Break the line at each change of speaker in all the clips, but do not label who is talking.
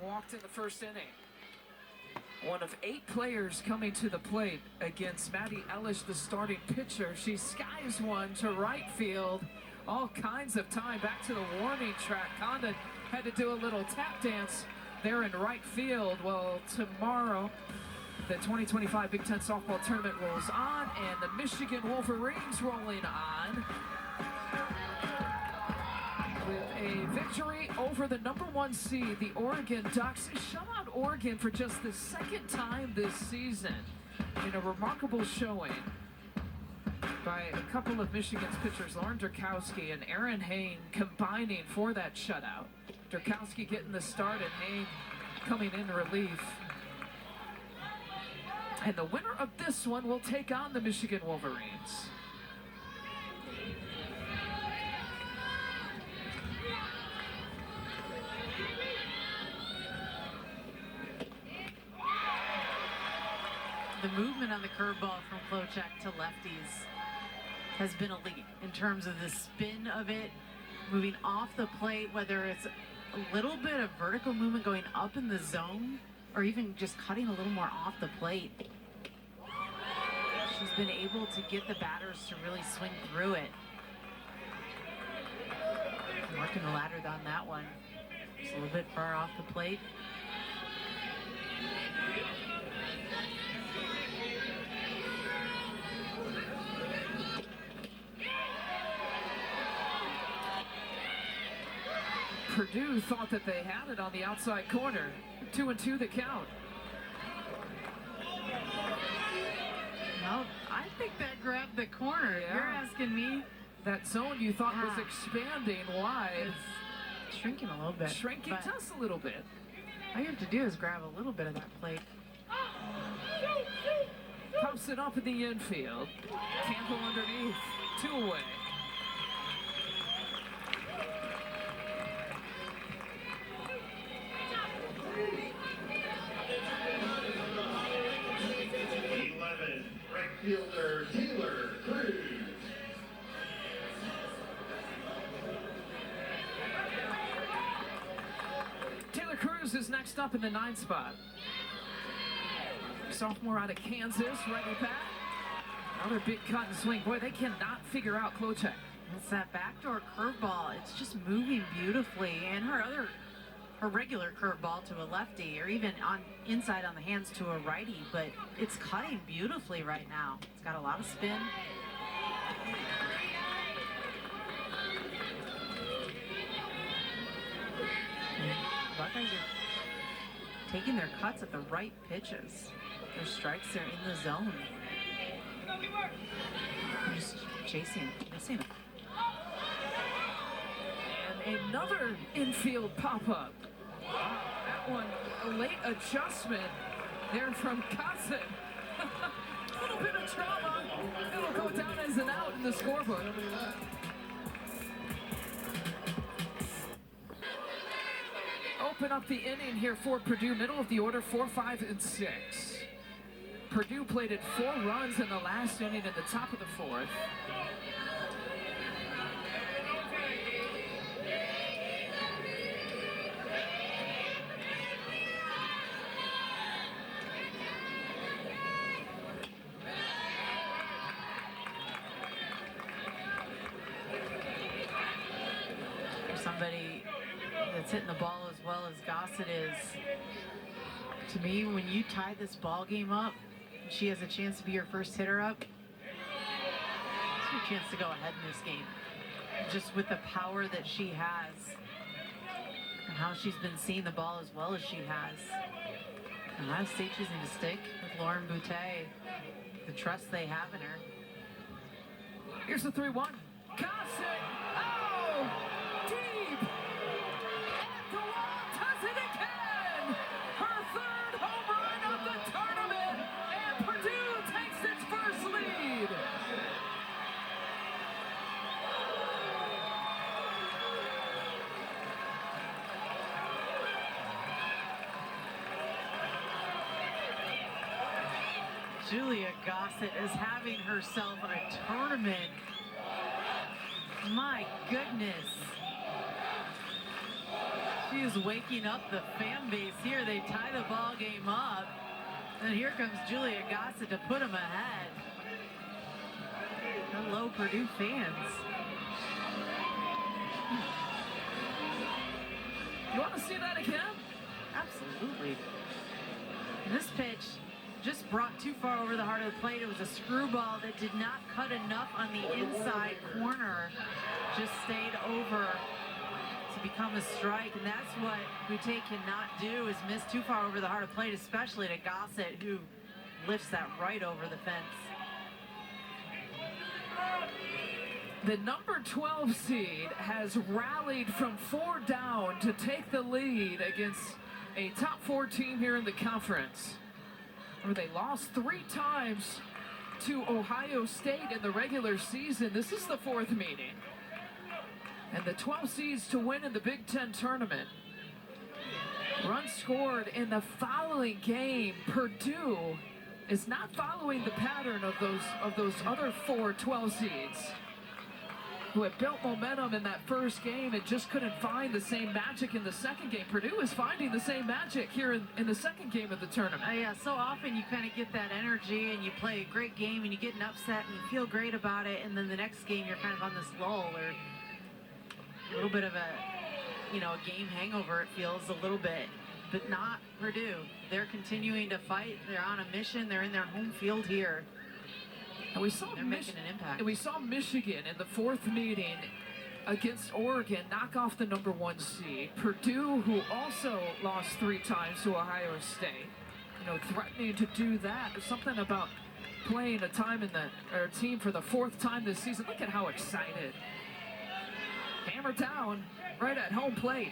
walked in the first inning. One of 8 players coming to the plate against Maddie Ellis, the starting pitcher. She skies one to right field. All kinds of time back to the warning track. Condon had to do a little tap dance there in right field. Well, tomorrow, the 2025 Big Ten softball tournament rolls on, and the Michigan Wolverines rolling on with a victory over the #1 seed, the Oregon Ducks. Shut out Oregon for just the second time this season in a remarkable showing by a couple of Michigan's pitchers, Lauren Durkowski and Aaron Hain, combining for that shutout. Durkowski getting the start and Hain coming in relief. And the winner of this one will take on the Michigan Wolverines.
The movement on the curveball from Klochek to lefties has been elite in terms of the spin of it, moving off the plate, whether it's a little bit of vertical movement going up in the zone or even just cutting a little more off the plate. She's been able to get the batters to really swing through it. Working the ladder on that one. Just a little bit far off the plate.
Purdue thought that they had it on the outside corner. 2-2 the count.
Well, I think that grabbed the corner.
Yeah.
You're asking me.
That zone you thought was expanding. Why?
It's shrinking a little bit.
Shrinking just a little bit.
All you have to do is grab a little bit of that plate.
Pops it up in the infield. Campbell underneath. 2 away.
Fielder Taylor Cruz.
Taylor Cruz is next up in the 9 spot. Sophomore out of Kansas, right back. Another big cut and swing. Boy, they cannot figure out Klochek.
It's that backdoor curveball. It's just moving beautifully, and her regular curveball to a lefty, or even inside on the hands to a righty, but it's cutting beautifully right now. It's got a lot of spin. Buckeyes are taking their cuts at the right pitches. Their strikes are in the zone. They're just missing them.
And another infield pop-up. That one, a late adjustment there from Cossack. A little bit of trauma. It'll go down as an out in the scorebook. Open up the inning here for Purdue. Middle of the order, 4, 5, and 6. Purdue plated 4 runs in the last inning at the top of the 4th.
Somebody that's hitting the ball as well as Gossett is. To me, when you tie this ball game up, she has a chance to be your first hitter up. It's your chance to go ahead in this game. Just with the power that she has and how she's been seeing the ball as well as she has. Ohio State choosing to stick with Lauren Boutte. The trust they have in her.
Here's the 3-1. Gossett! Oh! Deep! The wall does it again! Her 3rd home run of the tournament! And Purdue takes its first lead!
Julia Gossett is having herself a tournament. My goodness. She is waking up the fan base here. They tie the ball game up. And here comes Julia Gossett to put them ahead. Hello, Purdue fans.
You want to see that again?
Absolutely. And this pitch just brought too far over the heart of the plate. It was a screwball that did not cut enough on the inside corner. Just stayed over to become a strike, and that's what Butte cannot do, is miss too far over the heart of plate, especially to Gossett, who lifts that right over the fence.
The number 12 seed has rallied from 4 down to take the lead against a top 4 team here in the conference, where they lost 3 times to Ohio State in the regular season. This is the 4th meeting. And the 12 seeds to win in the Big Ten tournament. Runs scored in the following game. Purdue is not following the pattern of those other 4 12 seeds who had built momentum in that first game and just couldn't find the same magic in the second game. Purdue is finding the same magic here in the second game of the tournament.
Yeah, so often you kind of get that energy and you play a great game and you get an upset and you feel great about it, and then the next game you're kind of on this lull or a little bit of a, you know, a game hangover, it feels a little bit, but not Purdue. They're continuing to fight. They're on a mission. They're in their home field here.
And we saw
They're making an impact.
And we saw Michigan in the 4th meeting against Oregon knock off the number 1 seed. Purdue, who also lost 3 times to Ohio State, you know, threatening to do that. There's something about playing a team for the 4th time this season. Look at how excited. Hammer down right at home plate.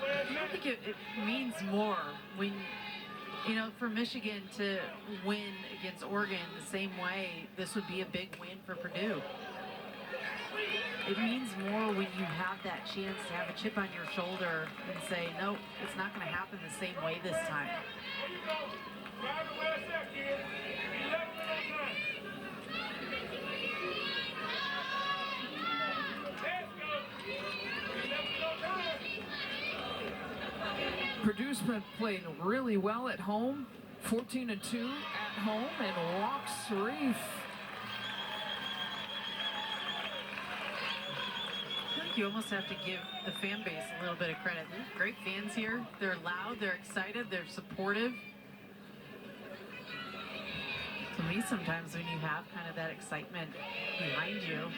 I think it means more when, you know, for Michigan to win against Oregon the same way. This would be a big win for Purdue. It means more when you have that chance to have a chip on your shoulder and say, nope, it's not going to happen the same way this time.
Purdue's been playing really well at home, 14-2 at home, and walks Reef.
I think you almost have to give the fan base a little bit of credit. They're great fans here. They're loud, they're excited, they're supportive. To me, sometimes when you have kind of that excitement behind you,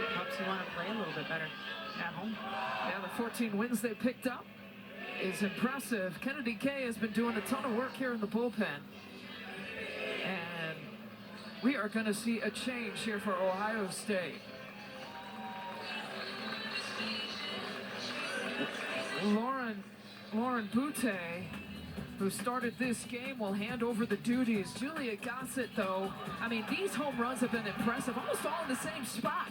it helps you want to play a little bit better at home.
Yeah, the 14 wins they picked up is impressive. Kennedy Kay has been doing a ton of work here in the bullpen. And we are going to see a change here for Ohio State. Lauren Butte, who started this game, will hand over the duties. Julia Gossett, though, I mean, these home runs have been impressive, almost all in the same spot.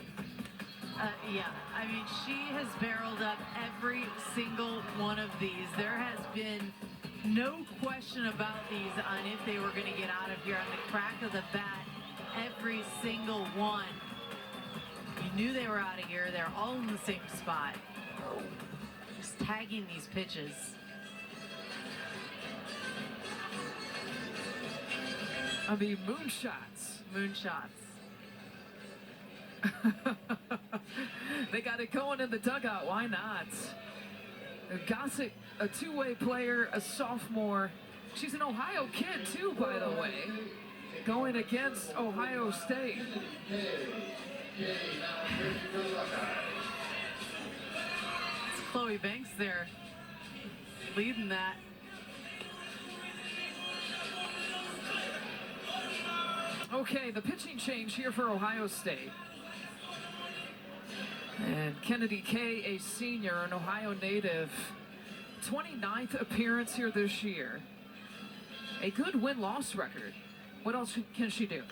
Yeah, I mean, she has barreled up every single one of these. There has been no question about these on if they were going to get out of here on the crack of the bat. Every single one. You knew they were out of here. They're all in the same spot. Just tagging these pitches.
I mean, moonshots.
Moonshots.
They got it going in the dugout. Why not? Gossett, a two-way player, a sophomore. She's an Ohio kid, too, by the way, going against Ohio State.
It's Chloe Banks there leading that.
Okay, the pitching change here for Ohio State. And Kennedy Kay, a senior, an Ohio native, 29th appearance here this year. A good win-loss record. What else can she do?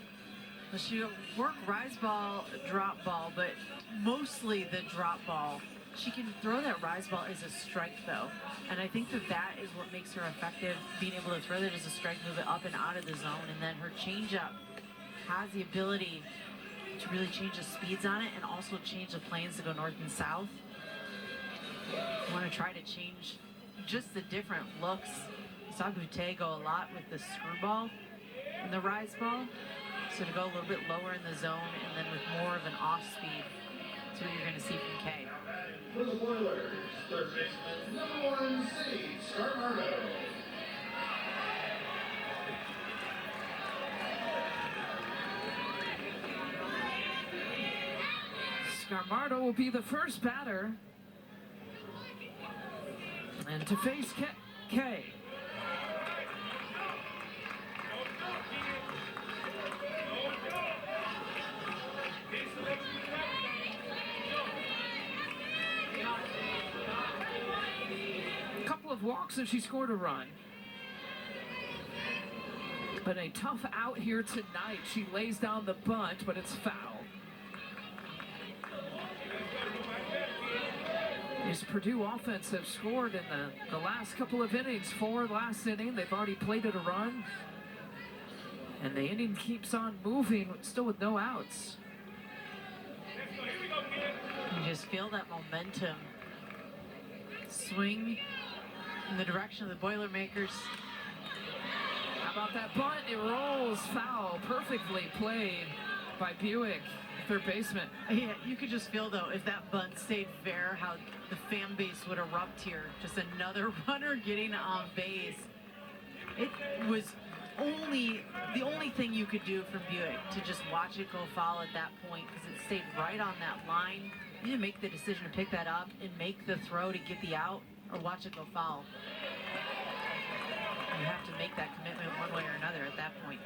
Well, she'll work rise ball, drop ball, but mostly the drop ball. She can throw that rise ball as a strike, though. And I think that is what makes her effective, being able to throw that as a strike, move it up and out of the zone. And then her changeup has the ability to really change the speeds on it and also change the planes to go north and south. You want to try to change just the different looks. You saw Boutte go a lot with the screwball and the rise ball. So to go a little bit lower in the zone and then with more of an off speed. That's what you're going to see from Kay.
For the Boilers, third baseman, number 1, City Scarmardo.
Scarmardo will be the first batter. And to face Kay. Couple of walks and she scored a run. But a tough out here tonight. She lays down the bunt, but it's foul. This Purdue offense have scored in the last couple of innings. 4 last inning. They've already plated a run. And the inning keeps on moving, still with no outs.
You just feel that momentum swing in the direction of the Boilermakers.
How about that bunt? It rolls foul. Perfectly played by Buick, third baseman.
Yeah, you could just feel, though, if that bunt stayed fair, how the fan base would erupt here. Just another runner getting on base. It was the only thing you could do from Buick to just watch it go foul at that point, because it stayed right on that line. You need to make the decision to pick that up and make the throw to get the out, or watch it go foul. You have to make that commitment one way or another at that point.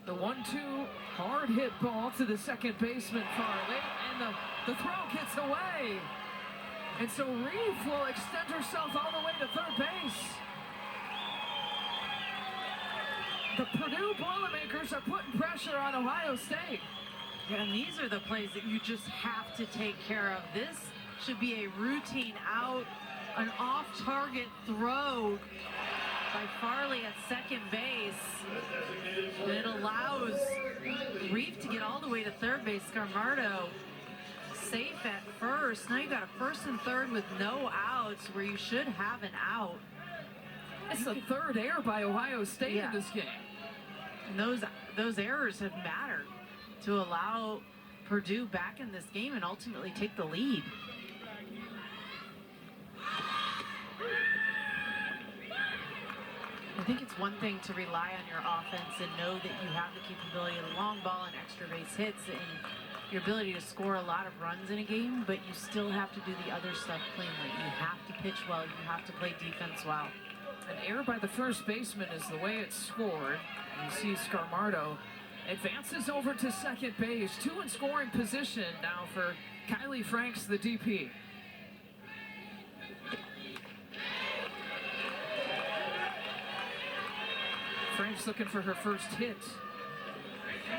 The 1-2 hard hit ball to the second baseman Farley, and the throw gets away. And so Reeve will extend herself all the way to third base. The Purdue Boilermakers are putting pressure on Ohio State.
Yeah, and these are the plays that you just have to take care of. This should be a routine out, an off-target throw by Farley at second base. And it allows Reeve to get all the way to third base. Scarmardo safe at first. Now you got a first and third with no outs where you should have an out.
It's the third error by Ohio State in this game.
And those errors have mattered to allow Purdue back in this game and ultimately take the lead. I think it's one thing to rely on your offense and know that you have the capability of the long ball and extra base hits and your ability to score a lot of runs in a game, but you still have to do the other stuff cleanly. You have to pitch well. You have to play defense well.
An error by the first baseman is the way it's scored. You see Scarmardo advances over to second base. 2 in scoring position now for Kylie Franks, the DP. Franks looking for her first hit.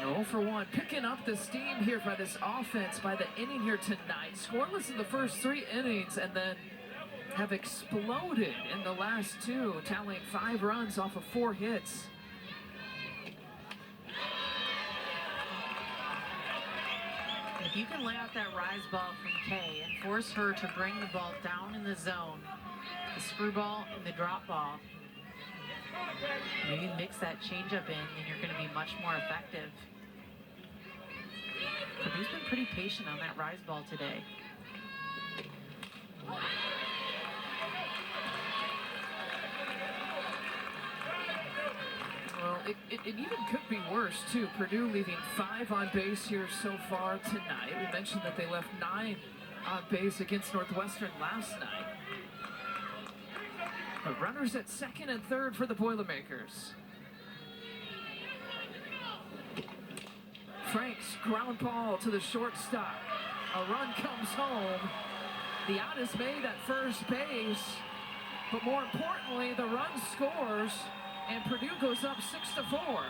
0 for 1. Picking up the steam here by this offense by the inning here tonight. Scoreless in the first 3 innings and then have exploded in the last 2, tallying 5 runs off of 4 hits.
If you can lay out that rise ball from Kay and force her to bring the ball down in the zone, the screwball and the drop ball, maybe mix that changeup in and you're going to be much more effective. Purdue's been pretty patient on that rise ball today.
Well, it even could be worse, too. Purdue leaving 5 on base here so far tonight. We mentioned that they left 9 on base against Northwestern last night. But runners at second and third for the Boilermakers. Franks, ground ball to the shortstop. A run comes home. The out is made at first base. But more importantly, the run scores. And Purdue goes up 6-4.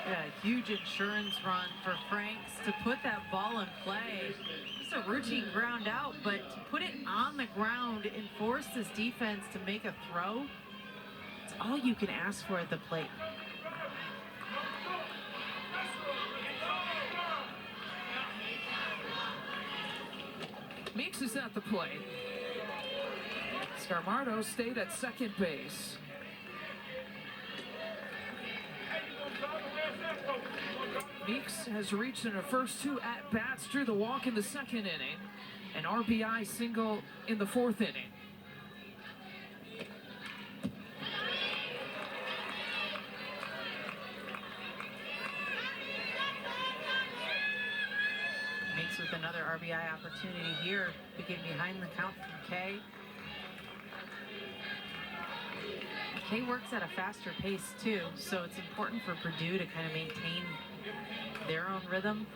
Yeah, huge insurance run for Franks to put that ball in play. Just a routine ground out, but to put it on the ground and force this defense to make a throw, it's all you can ask for at the plate.
Meeks is at the plate. Scarmardo stayed at second base. Meeks has reached in her first 2 at-bats, drew the walk in the second inning, an RBI single in the 4th inning.
Meeks with another RBI opportunity here, getting behind the count from Kay. Kay works at a faster pace too, so it's important for Purdue to kind of maintain their own rhythm.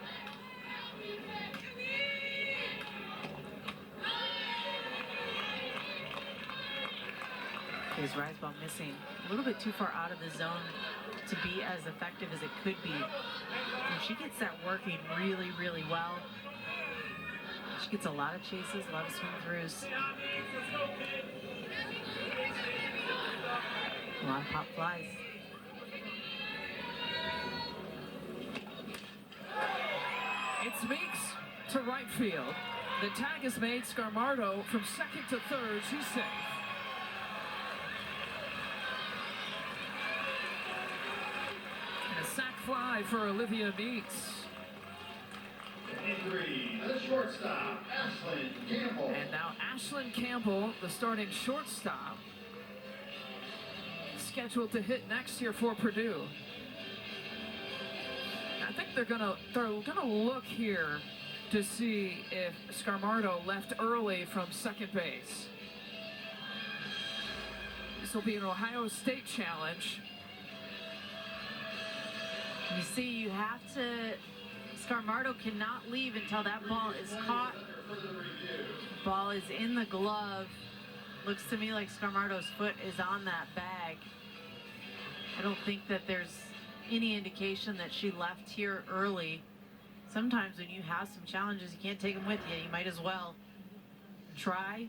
Kay's rise ball missing, a little bit too far out of the zone to be as effective as it could be. And she gets that working really, really well. She gets a lot of chases, a lot of swing throughs. A lot of pop flies.
It's Meeks to right field. The tag is made. Scarmardo from second to third. She's safe. And a sac fly for Olivia Meeks.
Injury, the shortstop, Ashlyn Campbell.
And now Ashlyn Campbell, the starting shortstop, scheduled to hit next year for Purdue. I think they're gonna look here to see if Scarmardo left early from second base. This will be an Ohio State challenge.
You see, you have to, Scarmardo cannot leave until that ball is caught. Ball is in the glove. Looks to me like Scarmardo's foot is on that bag. I don't think that there's any indication that she left here early. Sometimes when you have some challenges, you can't take them with you. You might as well try.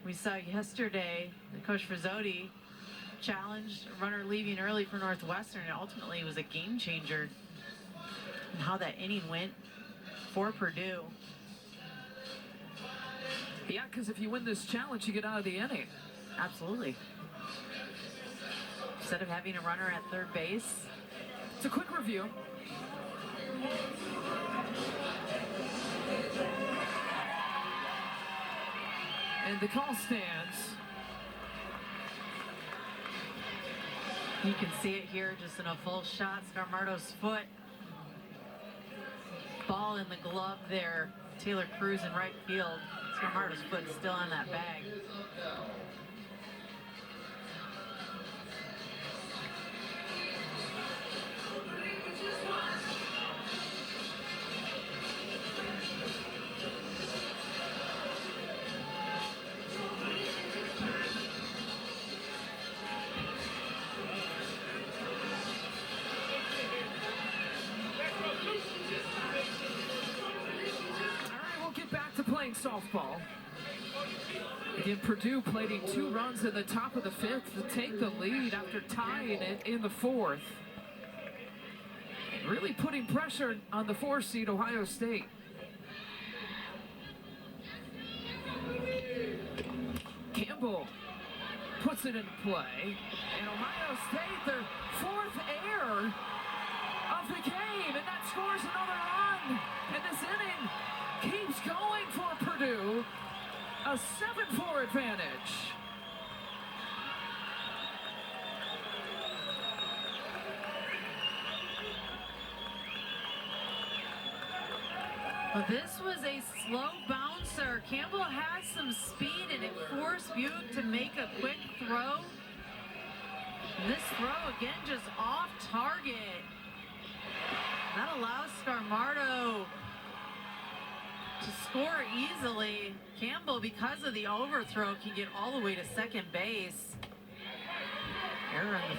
We saw yesterday that Coach Frizzotti challenged a runner leaving early for Northwestern, and ultimately it was a game changer in how that inning went for Purdue.
Yeah, because if you win this challenge, you get out of the inning.
Absolutely. Instead of having a runner at third base.
It's a quick review. And the call stands.
You can see it here just in a full shot. Scarmardo's foot. Ball in the glove there. Taylor Cruz in right field. Scarmardo's foot still on that bag.
Playing softball. Again, Purdue plating 2 runs in the top of the 5th to take the lead after tying it in the 4th. And really putting pressure on the 4 seed Ohio State. Campbell puts it in play. And Ohio State, their 4th error of the game. And that scores another run. And this inning keeps going for Purdue, a 7-4 advantage.
Well, this was a slow bouncer. Campbell has some speed and it forced Buick to make a quick throw. And this throw again just off target. That allows Scarmardo to score easily. Campbell, because of the overthrow, can get all the way to second base. Error on the